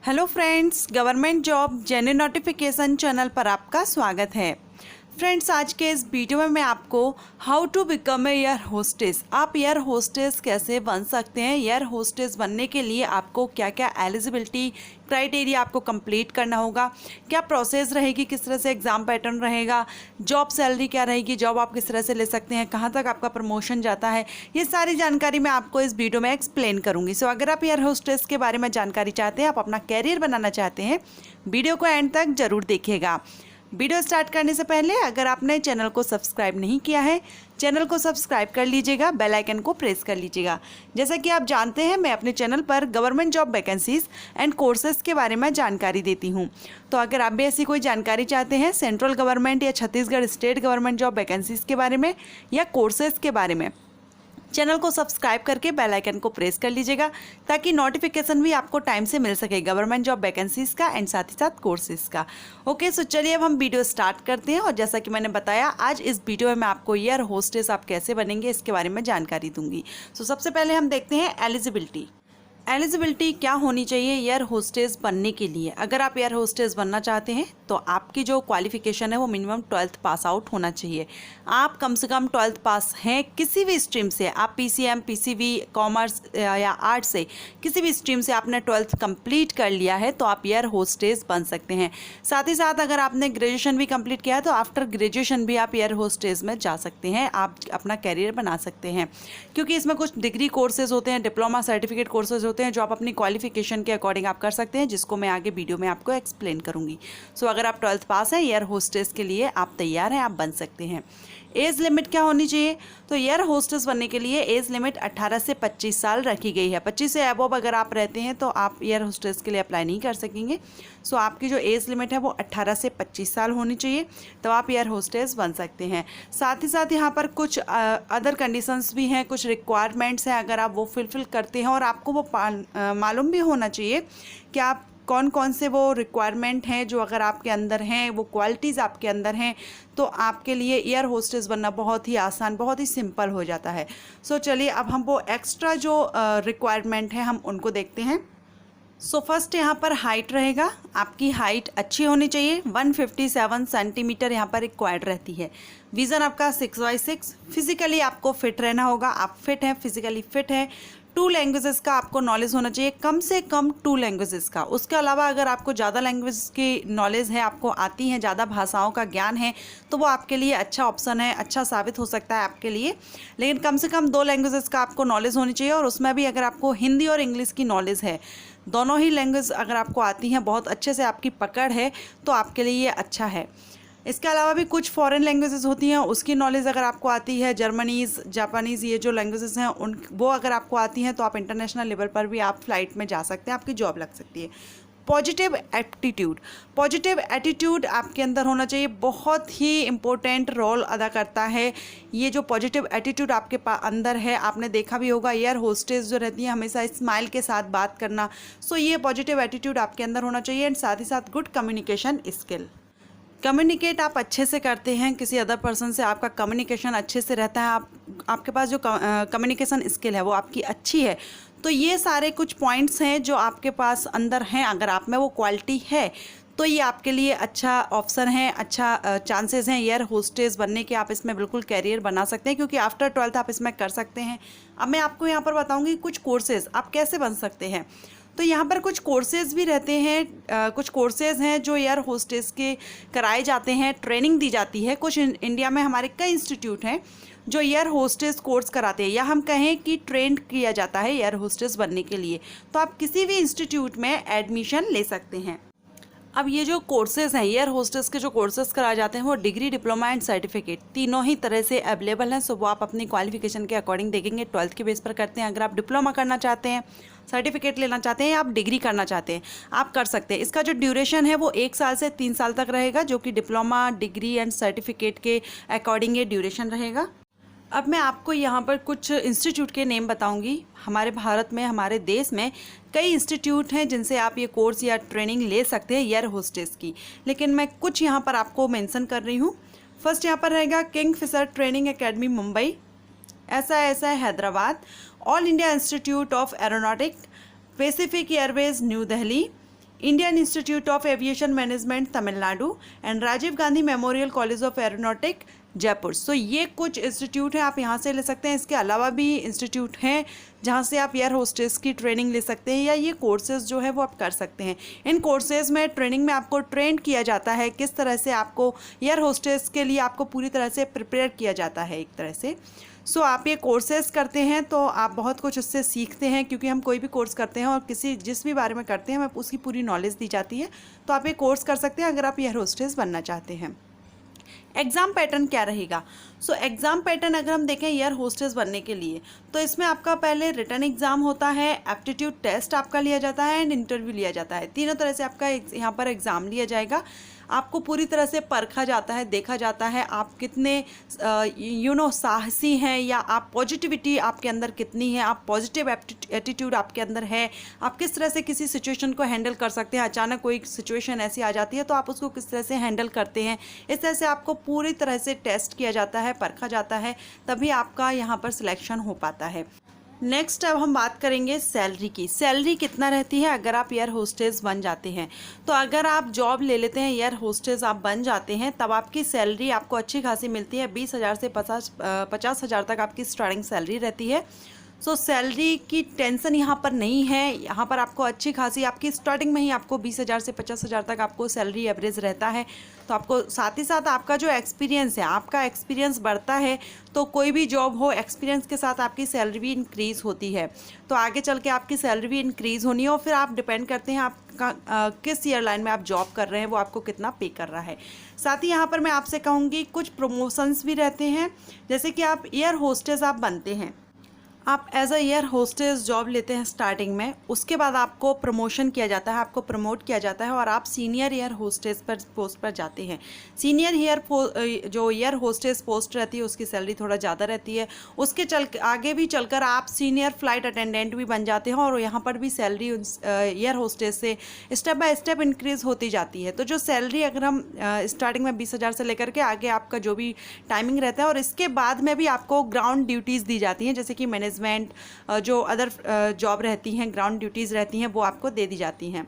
Hello friends, government job genuine notification channel पर आपका स्वागत है। फ्रेंड्स, आज के इस वीडियो में मैं आपको how to become a air hostess, आप एयर होस्टेस कैसे बन सकते हैं, एयर होस्टेस बनने के लिए आपको क्या क्या एलिजिबिलिटी क्राइटेरिया आपको कंप्लीट करना होगा, क्या प्रोसेस रहेगी, किस तरह से एग्ज़ाम पैटर्न रहेगा, जॉब सैलरी क्या रहेगी, जॉब आप किस तरह से ले सकते हैं, कहाँ तक आपका प्रमोशन जाता है, ये सारी जानकारी मैं आपको इस वीडियो में एक्सप्लेन करूँगी। सो अगर आप एयर होस्टेस के बारे में जानकारी चाहते हैं, आप अपना कैरियर बनाना चाहते हैं, वीडियो को एंड तक ज़रूर देखिएगा। वीडियो स्टार्ट करने से पहले अगर आपने चैनल को सब्सक्राइब नहीं किया है, चैनल को सब्सक्राइब कर लीजिएगा, बेल आइकन को प्रेस कर लीजिएगा। जैसा कि आप जानते हैं, मैं अपने चैनल पर government job vacancies and courses के बारे में जानकारी देती हूं। तो अगर आप भी ऐसी कोई जानकारी चाहते हैं सेंट्रल गवर्नमेंट या Chhattisgarh state government job vacancies के बारे में या कोर्सेज के बारे में, चैनल को सब्सक्राइब करके बेल आइकन को प्रेस कर लीजिएगा ताकि नोटिफिकेशन भी आपको टाइम से मिल सके गवर्नमेंट जॉब वैकेंसीज का एंड साथ ही साथ कोर्सेज का। ओके, सो चलिए अब हम वीडियो स्टार्ट करते हैं। और जैसा कि मैंने बताया, आज इस वीडियो में मैं आपको एयर होस्टेस आप कैसे बनेंगे इसके बारे में जानकारी दूंगी। सो सबसे पहले हम देखते हैं एलिजिबिलिटी क्या होनी चाहिए एयर होस्टेस बनने के लिए। अगर आप एयर होस्टेस बनना चाहते हैं तो आपकी जो क्वालिफिकेशन है वो मिनिमम 12th पास आउट होना चाहिए। आप कम से कम 12th पास हैं किसी भी स्ट्रीम से, आप पीसीएम, पीसीबी, कॉमर्स या आर्ट से, किसी भी स्ट्रीम से आपने 12th कंप्लीट कर लिया है तो आप एयर होस्टेस बन सकते हैं। साथ ही साथ अगर आपने ग्रेजुएशन भी कंप्लीट किया है तो आफ्टर ग्रेजुएशन भी आप एयर होस्टेस में जा सकते हैं, आप अपना कैरियर बना सकते हैं। क्योंकि इसमें कुछ डिग्री कोर्सेज होते हैं, डिप्लोमा सर्टिफिकेट कोर्सेज होते हैं जो आप अपनी क्वालिफिकेशन के अकॉर्डिंग आप कर सकते हैं, जिसको मैं आगे वीडियो में आपको एक्सप्लेन करूंगी। सो अगर आप 12th पास हैं, एयर होस्टेस के लिए आप तैयार हैं, आप बन सकते हैं। एज लिमिट क्या होनी चाहिए? तो एयर होस्टेस बनने के लिए एज लिमिट 18 से 25 साल रखी गई है। 25 से अबव अगर आप रहते हैं तो आप एयर होस्टेस के लिए अप्लाई नहीं कर सकेंगे। सो आपकी जो एज लिमिट है वो 18 से 25 साल होनी चाहिए, तो आप एयर होस्टेस बन सकते हैं। साथ ही साथ यहाँ पर कुछ अदर कंडीशंस भी हैं, कुछ रिक्वायरमेंट्स हैं, अगर आप वो फुलफिल करते हैं और आपको वो मालूम भी होना चाहिए कि आप कौन कौन से वो रिक्वायरमेंट हैं जो अगर आपके अंदर हैं, वो क्वालिटीज़ आपके अंदर हैं, तो आपके लिए एयर होस्टेस बनना बहुत ही आसान, बहुत ही सिंपल हो जाता है। सो चलिए अब हम वो एक्स्ट्रा जो रिक्वायरमेंट है हम उनको देखते हैं। सो फर्स्ट यहाँ पर हाइट रहेगा, आपकी हाइट अच्छी होनी चाहिए, 157 सेंटीमीटर यहाँ पर रिक्वायर्ड रहती है। विज़न आपका 6x6, फिजिकली आपको फिट रहना होगा, आप फिट हैं, फिजिकली फिट हैं। 2 लैंग्वेजेस का आपको नॉलेज होना चाहिए, कम से कम 2 लैंग्वेजेस का। उसके अलावा अगर आपको ज़्यादा लैंग्वेज की नॉलेज है, आपको आती हैं, ज़्यादा भाषाओं का ज्ञान है, तो वो आपके लिए अच्छा ऑप्शन है, अच्छा साबित हो सकता है आपके लिए। लेकिन कम से कम 2 लैंग्वेजेस का आपको नॉलेज होनी चाहिए, और उसमें भी अगर आपको हिंदी और इंग्लिश की नॉलेज है, दोनों ही लैंग्वेज अगर आपको आती हैं, बहुत अच्छे से आपकी पकड़ है, तो आपके लिए ये अच्छा है। इसके अलावा भी कुछ फॉरेन लैंग्वेजेस होती हैं, उसकी नॉलेज अगर आपको आती है, जर्मनीज़, जापानीज़, ये जो लैंग्वेजेस हैं वो अगर आपको आती हैं तो आप इंटरनेशनल लेवल पर भी आप फ्लाइट में जा सकते हैं, आपकी जॉब लग सकती है। पॉजिटिव एटीट्यूड आपके अंदर होना चाहिए, बहुत ही इम्पोर्टेंट रोल अदा करता है ये जो पॉजिटिव एटीट्यूड आपके अंदर है। आपने देखा भी होगा एयर होस्टेस जो रहती है हमेशा स्माइल के साथ बात करना। सो ये पॉजिटिव एटीट्यूड आपके अंदर होना चाहिए, एंड साथ ही साथ गुड कम्युनिकेशन स्किल। कम्युनिकेट आप अच्छे से करते हैं किसी अदर पर्सन से, आपका कम्युनिकेशन अच्छे से रहता है, आपके पास जो कम्युनिकेशन स्किल है वो आपकी अच्छी है। तो ये सारे कुछ पॉइंट्स हैं जो आपके पास अंदर हैं, अगर आप में वो क्वालिटी है तो ये आपके लिए अच्छा ऑप्शन है, अच्छा चांसेस हैं एयर होस्टेस बनने के। आप इसमें बिल्कुल कैरियर बना सकते हैं, क्योंकि आफ्टर 12th आप इसमें कर सकते हैं। अब मैं आपको यहाँ पर बताऊँगी कुछ कोर्सेज़ आप कैसे बन सकते हैं। तो यहाँ पर कुछ कोर्सेज़ भी रहते हैं, कुछ कोर्सेज़ हैं जो एयर होस्टेस के कराए जाते हैं, ट्रेनिंग दी जाती है। कुछ इंडिया में हमारे कई इंस्टीट्यूट हैं जो एयर होस्टेस कोर्स कराते हैं, या हम कहें कि ट्रेंड किया जाता है एयर होस्टेस बनने के लिए। तो आप किसी भी इंस्टीट्यूट में एडमिशन ले सकते हैं। अब ये जो कोर्सेज़ हैं, एयर होस्टेस के जो कोर्सेज़ कराए जाते हैं वो डिग्री, डिप्लोमा एंड सर्टिफिकेट तीनों ही तरह से अवेलेबल हैं। सो वो आप अपनी क्वालिफिकेशन के अकॉर्डिंग देखेंगे, 12th के बेस पर करते हैं। अगर आप डिप्लोमा करना चाहते हैं, सर्टिफिकेट लेना चाहते हैं, या आप डिग्री करना चाहते हैं, आप कर सकते हैं। इसका जो ड्यूरेशन है वो 1 साल से 3 साल तक रहेगा, जो कि डिप्लोमा, डिग्री एंड सर्टिफिकेट के अकॉर्डिंग ये ड्यूरेशन रहेगा। अब मैं आपको यहाँ पर कुछ इंस्टीट्यूट के नेम बताऊँगी। हमारे भारत में, हमारे देश में कई इंस्टीट्यूट हैं जिनसे आप ये कोर्स या ट्रेनिंग ले सकते हैं एयर होस्टेस की, लेकिन मैं कुछ यहाँ पर आपको मेंशन कर रही हूँ। फर्स्ट यहाँ पर रहेगा Kingfisher Training Academy Mumbai, SISI Hyderabad, All India Institute of Aeronautic, Pacific Airways New Delhi, Indian Institute of Aviation Management Tamil Nadu and Rajiv Gandhi Memorial College of Aeronautic Jaipur. So ये कुछ इंस्टीट्यूट हैं, आप यहाँ से ले सकते हैं। इसके अलावा भी इंस्टीट्यूट हैं जहाँ से आप एयर होस्टेस की ट्रेनिंग ले सकते हैं या ये कोर्सेज़ जो है वो आप कर सकते हैं। इन कोर्सेज़ में ट्रेनिंग में आपको ट्रेन किया जाता है, किस तरह से आपको एयर होस्टेस के लिए आपको पूरी तरह से प्रिपेयर किया जाता है एक तरह से। सो आप ये कोर्सेज़ करते हैं तो आप बहुत कुछ उससे सीखते हैं, क्योंकि हम कोई भी कोर्स करते हैं और जिस भी बारे में करते हैं हमें उसकी पूरी नॉलेज दी जाती है। तो आप ये कोर्स कर सकते हैं अगर आप एयर होस्टेस बनना चाहते हैं। एग्ज़ाम पैटर्न क्या रहेगा? सो एग्ज़ाम पैटर्न अगर हम देखें एयर होस्टेस बनने के लिए, तो इसमें आपका पहले रिटन एग्ज़ाम होता है, एप्टीट्यूड टेस्ट आपका लिया जाता है एंड इंटरव्यू लिया जाता है। तीनों तरह से आपका यहाँ पर एग्ज़ाम लिया जाएगा। आपको पूरी तरह से परखा जाता है, देखा जाता है आप कितने साहसी हैं या आप पॉजिटिविटी आपके अंदर कितनी है, आप पॉजिटिव एटीट्यूड आपके अंदर है, आप किस तरह से किसी सिचुएशन को हैंडल कर सकते हैं। अचानक कोई सिचुएशन ऐसी आ जाती है तो आप उसको किस तरह से हैंडल करते हैं। इस तरह से आपको पूरी तरह से टेस्ट किया जाता है, परखा जाता है, तभी आपका यहाँ पर सिलेक्शन हो पाता है। नेक्स्ट अब हम बात करेंगे सैलरी की। सैलरी कितना रहती है अगर आप एयर होस्टेस बन जाते हैं? तो अगर आप जॉब ले लेते हैं, एयर होस्टेस आप बन जाते हैं, तब आपकी सैलरी आपको अच्छी खासी मिलती है। 20,000 से 50,000 तक आपकी स्टार्टिंग सैलरी रहती है। सो सैलरी की टेंशन यहाँ पर नहीं है। यहाँ पर आपको अच्छी खासी आपकी स्टार्टिंग में ही आपको 20,000 से 50,000 तक आपको सैलरी एवरेज रहता है। तो आपको साथ ही साथ आपका जो एक्सपीरियंस है, आपका एक्सपीरियंस बढ़ता है तो कोई भी जॉब हो, एक्सपीरियंस के साथ आपकी सैलरी भी इंक्रीज़ होती है। तो आगे चल के आपकी सैलरी भी इंक्रीज़ होनी है और फिर आप डिपेंड करते हैं आपका किस एयरलाइन में आप जॉब कर रहे हैं, वो आपको कितना पे कर रहा है। साथ ही यहाँ पर मैं आपसे कहूँगी कुछ प्रमोशंस भी रहते हैं। जैसे कि आप एयर होस्टेस आप बनते हैं, आप as a air hostess job लेते हैं स्टार्टिंग में, उसके बाद आपको प्रमोशन किया जाता है, आपको प्रमोट किया जाता है और आप सीनियर एयर होस्टेस पर पोस्ट पर जाते हैं। सीनियर जो एयर होस्टेस पोस्ट रहती है उसकी सैलरी थोड़ा ज़्यादा रहती है। उसके आगे भी चलकर आप सीनियर फ्लाइट अटेंडेंट भी बन जाते हैं और यहाँ पर भी सैलरी एयर होस्टेस से स्टेप बाय स्टेप इंक्रीज़ होती जाती है। तो जो सैलरी अगर हम स्टार्टिंग में 20,000 से लेकर के आगे आपका जो भी टाइमिंग रहता है और इसके बाद में भी आपको ग्राउंड ड्यूटीज़ दी जाती हैं, जैसे कि मैनेजमेंट जो अदर जॉब रहती हैं, ग्राउंड ड्यूटीज़ रहती हैं, वो आपको दे दी जाती हैं।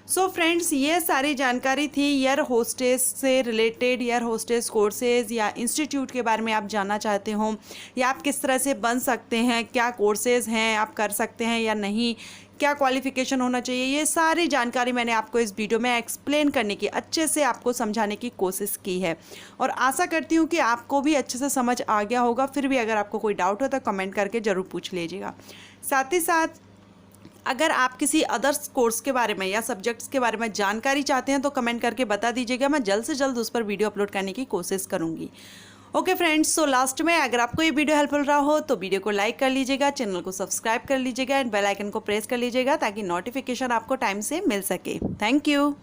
सो फ्रेंड्स, ये सारी जानकारी थी एयर होस्टेस से रिलेटेड। एयर होस्टेस कोर्सेज़ या इंस्टीट्यूट के बारे में आप जानना चाहते हो या आप किस तरह से बन सकते हैं, क्या कोर्सेज़ हैं आप कर सकते हैं या नहीं, क्या क्वालिफ़िकेशन होना चाहिए, ये सारी जानकारी मैंने आपको इस वीडियो में एक्सप्लेन करने की, अच्छे से आपको समझाने की कोशिश की है और आशा करती हूँ कि आपको भी अच्छे से समझ आ गया होगा। फिर भी अगर आपको कोई डाउट हो तो कमेंट करके ज़रूर पूछ लीजिएगा। साथ ही साथ अगर आप किसी अदर्स कोर्स के बारे में या सब्जेक्ट्स के बारे में जानकारी चाहते हैं तो कमेंट करके बता दीजिएगा, मैं जल्द से जल्द उस पर वीडियो अपलोड करने की कोशिश करूँगी। ओके फ्रेंड्स, सो लास्ट में अगर आपको ये वीडियो हेल्पफुल रहा हो तो वीडियो को लाइक कर लीजिएगा, चैनल को सब्सक्राइब कर लीजिएगा एंड बेल आइकन को प्रेस कर लीजिएगा ताकि नोटिफिकेशन आपको टाइम से मिल सके। Thank you.